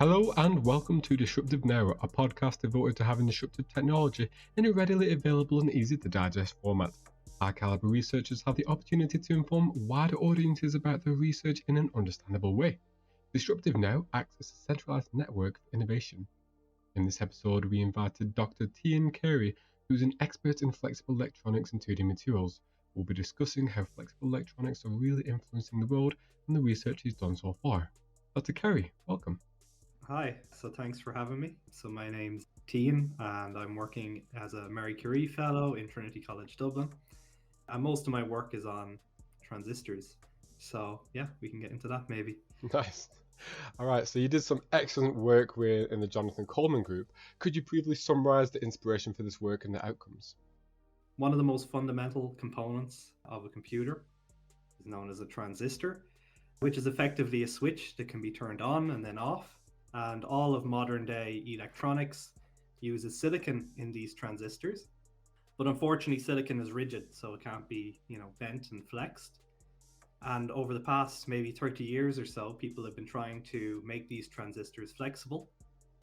Hello and welcome to Disruptive Now, a podcast devoted to having disruptive technology in a readily available and easy to digest format. High caliber researchers have the opportunity to inform wider audiences about their research in an understandable way. Disruptive Now acts as a centralized network of innovation. In this episode, we invited Dr. Carey, who's an expert in flexible electronics and 2D materials. We'll be discussing how flexible electronics are really influencing the world and the research he's done so far. Dr. Carey, welcome. Hi, so thanks for having me. So my name's Tian and I'm working as a Marie Curie Fellow in Trinity College Dublin. And most of my work is on transistors. So yeah, we can get into that maybe. Nice. All right, so you did some excellent work in the Jonathan Coleman group. Could you briefly summarize the inspiration for this work and the outcomes? One of the most fundamental components of a computer is known as a transistor, which is effectively a switch that can be turned on and then off. And all of modern day electronics uses silicon in these transistors. But unfortunately, silicon is rigid, so it can't be, bent and flexed. And over the past maybe 30 years or so, people have been trying to make these transistors flexible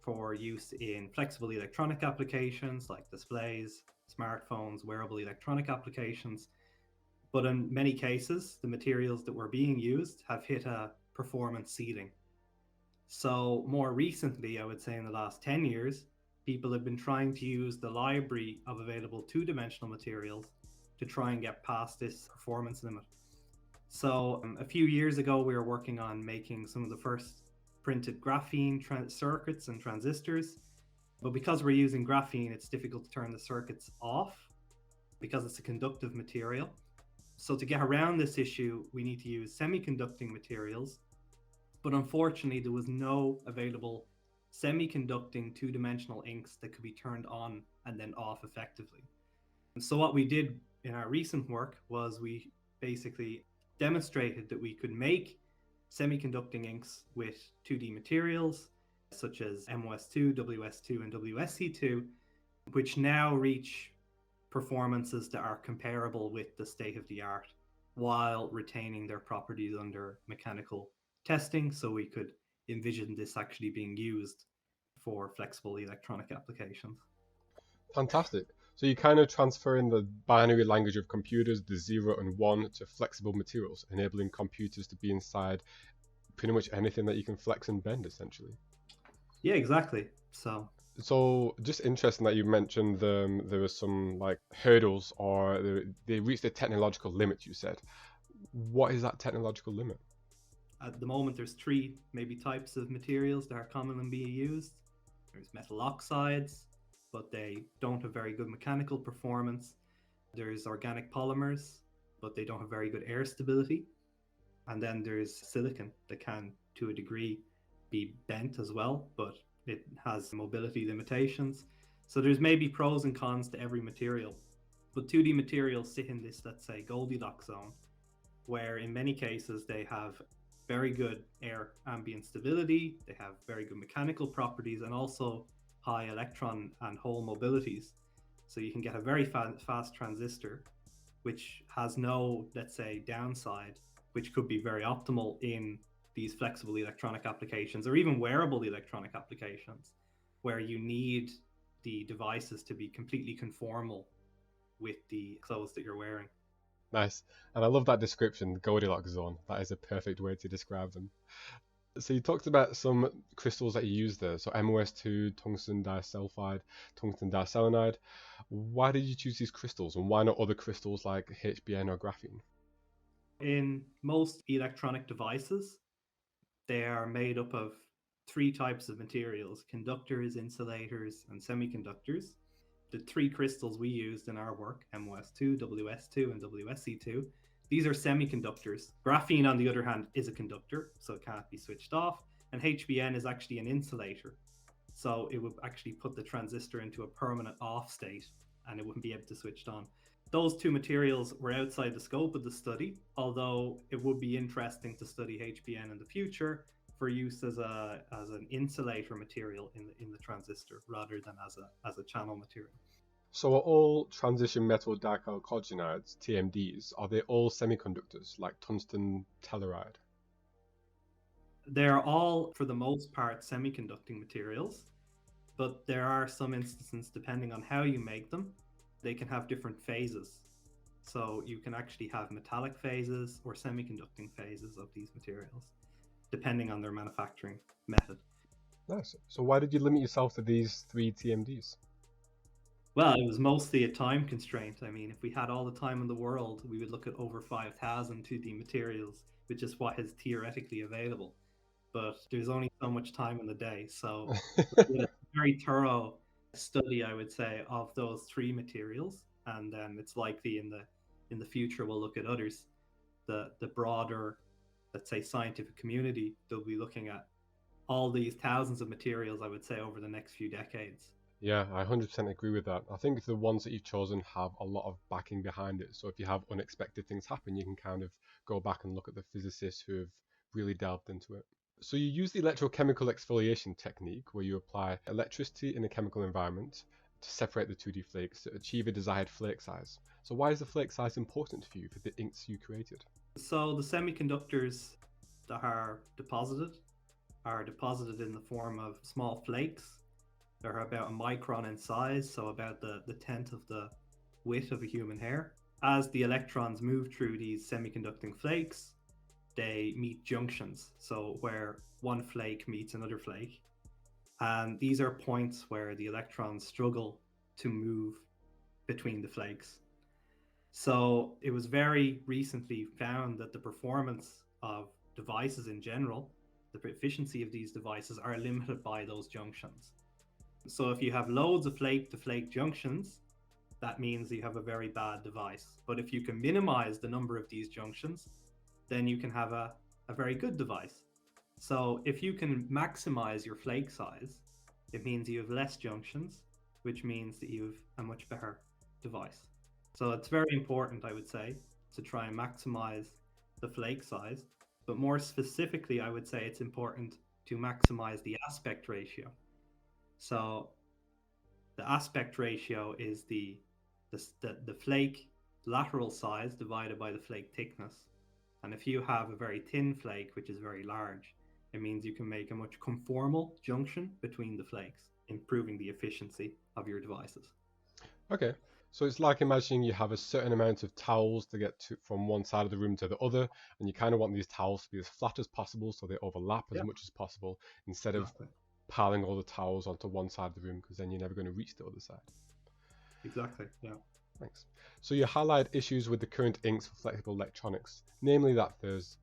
for use in flexible electronic applications like displays, smartphones, wearable electronic applications. But in many cases, the materials that were being used have hit a performance ceiling. So more recently, I would say in the last 10 years, people have been trying to use the library of available two-dimensional materials to try and get past this performance limit. So a few years ago, we were working on making some of the first printed graphene circuits and transistors. But because we're using graphene, it's difficult to turn the circuits off because it's a conductive material. So to get around this issue, we need to use semiconducting materials. But unfortunately, there was no available semiconducting two-dimensional inks that could be turned on and then off effectively. And so what we did in our recent work was we basically demonstrated that we could make semiconducting inks with 2D materials such as MOS2, WS2, and WSC2, which now reach performances that are comparable with the state of the art while retaining their properties under mechanical testing, so we could envision this actually being used for flexible electronic applications. Fantastic. So you kind of transfer in the binary language of computers, the 0 and 1, to flexible materials, enabling computers to be inside pretty much anything that you can flex and bend, essentially. Yeah, exactly. So just interesting that you mentioned there were some like hurdles, or they reached a technological limit, you said. What is that technological limit? At the moment, there's three maybe types of materials that are commonly being used. There's metal oxides, but they don't have very good mechanical performance. There's organic polymers, but they don't have very good air stability. And then there's silicon that can, to a degree, be bent as well, but it has mobility limitations. So there's maybe pros and cons to every material. But 2D materials sit in this, let's say, Goldilocks zone, where in many cases they have very good air ambient stability, they have very good mechanical properties, and also high electron and hole mobilities. So you can get a very fast transistor, which has no, let's say, downside, which could be very optimal in these flexible electronic applications or even wearable electronic applications, where you need the devices to be completely conformal with the clothes that you're wearing. Nice. And I love that description, Goldilocks zone. That is a perfect way to describe them. So you talked about some crystals that you use there. So MOS2, tungsten disulfide, tungsten diselenide. Why did you choose these crystals, and why not other crystals like HBN or graphene? In most electronic devices, they are made up of three types of materials: conductors, insulators, and semiconductors. The three crystals we used in our work, MOS2, WS2, and WSC2, these are semiconductors. Graphene, on the other hand, is a conductor, so it can't be switched off. And HBN is actually an insulator. So it would actually put the transistor into a permanent off state and it wouldn't be able to switch on. Those two materials were outside the scope of the study, although it would be interesting to study HBN in the future for use as an insulator material in the transistor rather than as a channel material. So are all transition metal dichalcogenides, TMDs, are they all semiconductors like tungsten telluride? They're all, for the most part, semiconducting materials, but there are some instances, depending on how you make them, they can have different phases. So you can actually have metallic phases or semiconducting phases of these materials, depending on their manufacturing method. Nice. So why did you limit yourself to these 3 TMDs? Well, it was mostly a time constraint. I mean, if we had all the time in the world, we would look at over 5,000 2D materials, which is what is theoretically available. But there's only so much time in the day. So we did a very thorough study, I would say, of those three materials, and then it's likely in the future we'll look at others. The broader, let's say, scientific community, they'll be looking at all these thousands of materials, I would say, over the next few decades. Yeah, I 100% agree with that. I think the ones that you've chosen have a lot of backing behind it. So if you have unexpected things happen, you can kind of go back and look at the physicists who have really delved into it. So you use the electrochemical exfoliation technique where you apply electricity in a chemical environment to separate the 2D flakes to achieve a desired flake size. So why is the flake size important for you for the inks you created? So the semiconductors that are deposited in the form of small flakes. They're about a micron in size, so about the tenth of the width of a human hair. As the electrons move through these semiconducting flakes, they meet junctions, so where one flake meets another flake. And these are points where the electrons struggle to move between the flakes. So it was very recently found that the performance of devices in general, the efficiency of these devices, are limited by those junctions. So if you have loads of flake to flake junctions, that means you have a very bad device. But if you can minimize the number of these junctions, then you can have a very good device. So if you can maximize your flake size, it means you have less junctions, which means that you have a much better device. So it's very important, I would say, to try and maximize the flake size. But more specifically, I would say it's important to maximize the aspect ratio. So the aspect ratio is the flake lateral size divided by the flake thickness. And if you have a very thin flake, which is very large, it means you can make a much conformal junction between the flakes, improving the efficiency of your devices. Okay, so it's like imagining you have a certain amount of towels to get to from one side of the room to the other, and you kind of want these towels to be as flat as possible so they overlap as Yeah, much as possible instead of exactly. piling all the towels onto one side of the room because then you're never going to reach the other side. Exactly. Yeah. Thanks. So you highlight issues with the current inks for flexible electronics, namely that there's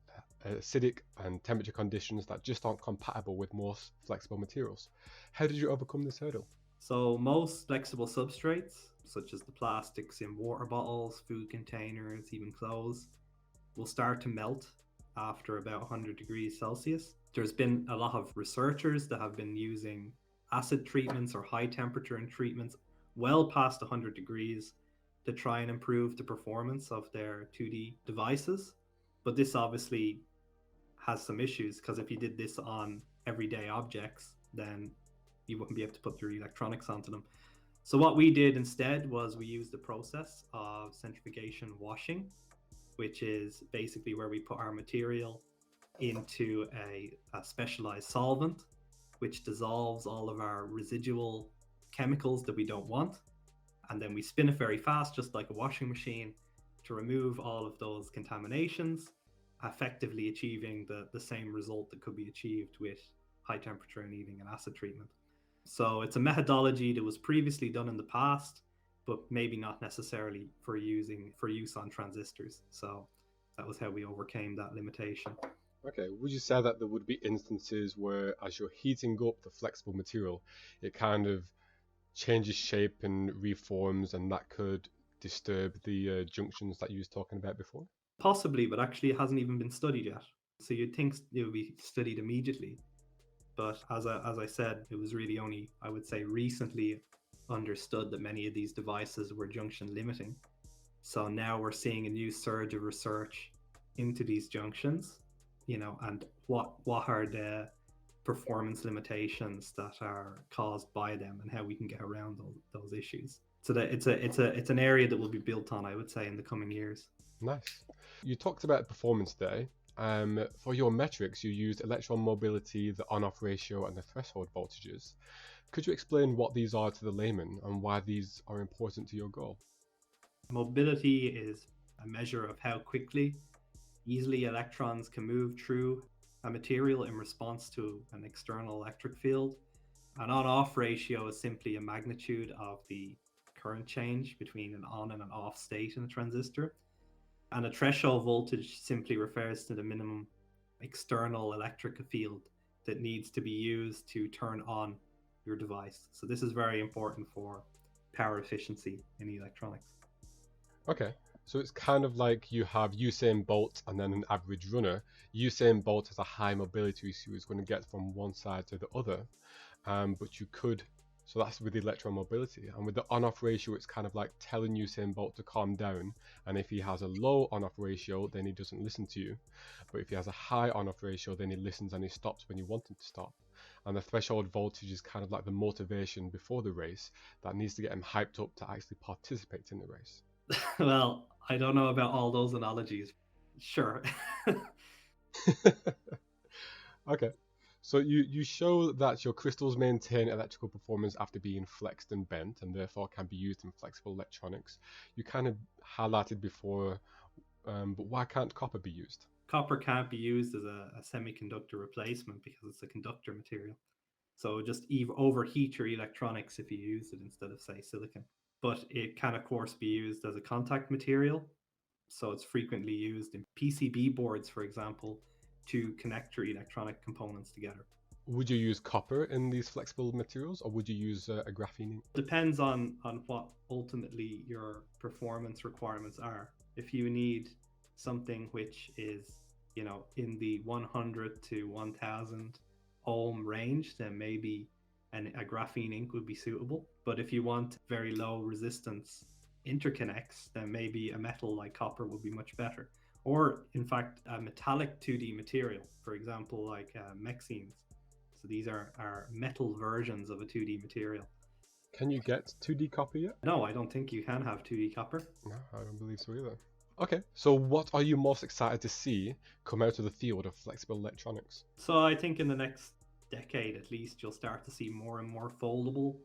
acidic and temperature conditions that just aren't compatible with most flexible materials. How did you overcome this hurdle? So most flexible substrates, such as the plastics in water bottles, food containers, even clothes, will start to melt after about 100 degrees Celsius. There's been a lot of researchers that have been using acid treatments or high temperature treatments well past 100 degrees to try and improve the performance of their 2D devices. But this obviously has some issues because if you did this on everyday objects, then you wouldn't be able to put your electronics onto them. So what we did instead was we used the process of centrifugation washing, which is basically where we put our material into a specialized solvent, which dissolves all of our residual chemicals that we don't want. And then we spin it very fast, just like a washing machine, to remove all of those contaminations, effectively achieving the same result that could be achieved with high temperature annealing and acid treatment. So it's a methodology that was previously done in the past, but maybe not necessarily for use on transistors. So that was how we overcame that limitation. Okay, would you say that there would be instances where, as you're heating up the flexible material, it kind of changes shape and reforms, and that could disturb the junctions that you was talking about before? Possibly, but actually it hasn't even been studied yet. So you'd think it would be studied immediately. But as I said, it was really only, I would say, recently understood that many of these devices were junction limiting. So now we're seeing a new surge of research into these junctions, and what are the performance limitations that are caused by them and how we can get around those issues. So that it's an area that will be built on, I would say, in the coming years. Nice. You talked about performance there. For your metrics, you used electron mobility, the on-off ratio, and the threshold voltages. Could you explain what these are to the layman and why these are important to your goal? Mobility is a measure of how easily electrons can move through a material in response to an external electric field. An on-off ratio is simply a magnitude of the current change between an on and an off state in a transistor. And a threshold voltage simply refers to the minimum external electric field that needs to be used to turn on your device. So this is very important for power efficiency in electronics. Okay, so it's kind of like you have Usain Bolt and then an average runner. Usain Bolt has a high mobility, so he's going to get from one side to the other. But you could, so that's with the electron mobility. And with the on-off ratio, it's kind of like telling Usain Bolt to calm down. And if he has a low on-off ratio, then he doesn't listen to you. But if he has a high on-off ratio, then he listens and he stops when you want him to stop. And the threshold voltage is kind of like the motivation before the race that needs to get him hyped up to actually participate in the race. Well, I don't know about all those analogies. Sure. Okay. So you show that your crystals maintain electrical performance after being flexed and bent, and therefore can be used in flexible electronics. You kind of highlighted before, but why can't copper be used? Copper can't be used as a semiconductor replacement because it's a conductor material. So just overheat your electronics if you use it instead of, say, silicon. But it can, of course, be used as a contact material. So it's frequently used in PCB boards, for example, to connect your electronic components together. Would you use copper in these flexible materials, or would you use a graphene? Depends on what ultimately your performance requirements are. If you need something which is, in the 100 to 1000 ohm range, then maybe a graphene ink would be suitable. But if you want very low resistance interconnects, then maybe a metal like copper would be much better. Or, in fact, a metallic 2D material, for example, like mexines. So these are metal versions of a 2D material. Can you get 2D copper yet? No, I don't think you can have 2D copper. No, I don't believe so either. Okay, so what are you most excited to see come out of the field of flexible electronics? So I think in the next decade at least, you'll start to see more and more foldable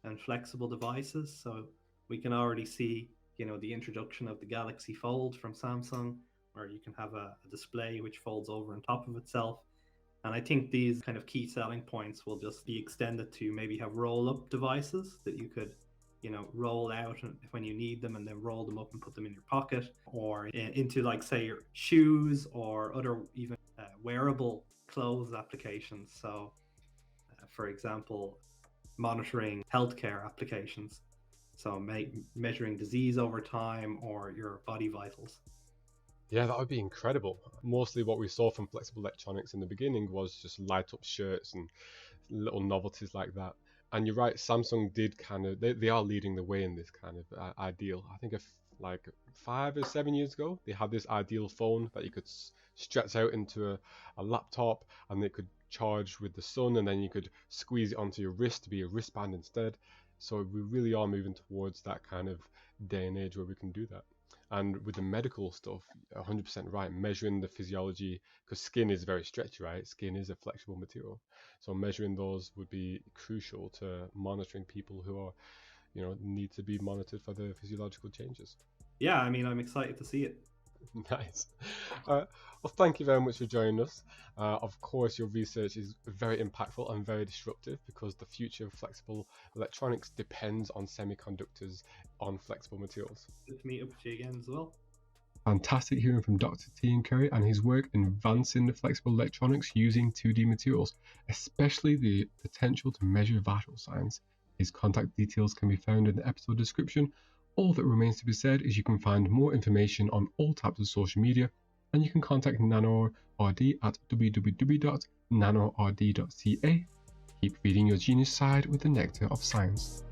and flexible devices. So we can already see, the introduction of the Galaxy Fold from Samsung, where you can have a display which folds over on top of itself. And I think these kind of key selling points will just be extended to maybe have roll-up devices that you could, roll out when you need them and then roll them up and put them in your pocket, or into, like, say, your shoes or other even wearable clothes applications. So, for example, monitoring healthcare applications. So measuring disease over time or your body vitals. Yeah, that would be incredible. Mostly what we saw from flexible electronics in the beginning was just light up shirts and little novelties like that. And you're right, Samsung did kind of, they are leading the way in this kind of ideal. I think like 5 or 7 years ago, they had this ideal phone that you could stretch out into a laptop and it could charge with the sun, and then you could squeeze it onto your wrist to be a wristband instead. So we really are moving towards that kind of day and age where we can do that. And with the medical stuff, 100% right, measuring the physiology, because skin is very stretchy, right? Skin is a flexible material. So measuring those would be crucial to monitoring people who are, need to be monitored for their physiological changes. Yeah, I mean, I'm excited to see it. Nice. Well, thank you very much for joining us. Of course, your research is very impactful and very disruptive because the future of flexible electronics depends on semiconductors on flexible materials. Good to meet up with you again as well. Fantastic hearing from Dr. T. Carey and his work in advancing the flexible electronics using 2D materials, especially the potential to measure vital signs. His contact details can be found in the episode description. All that remains to be said is you can find more information on all types of social media, and you can contact NanoRD at www.nanord.ca. Keep feeding your genius side with the nectar of science.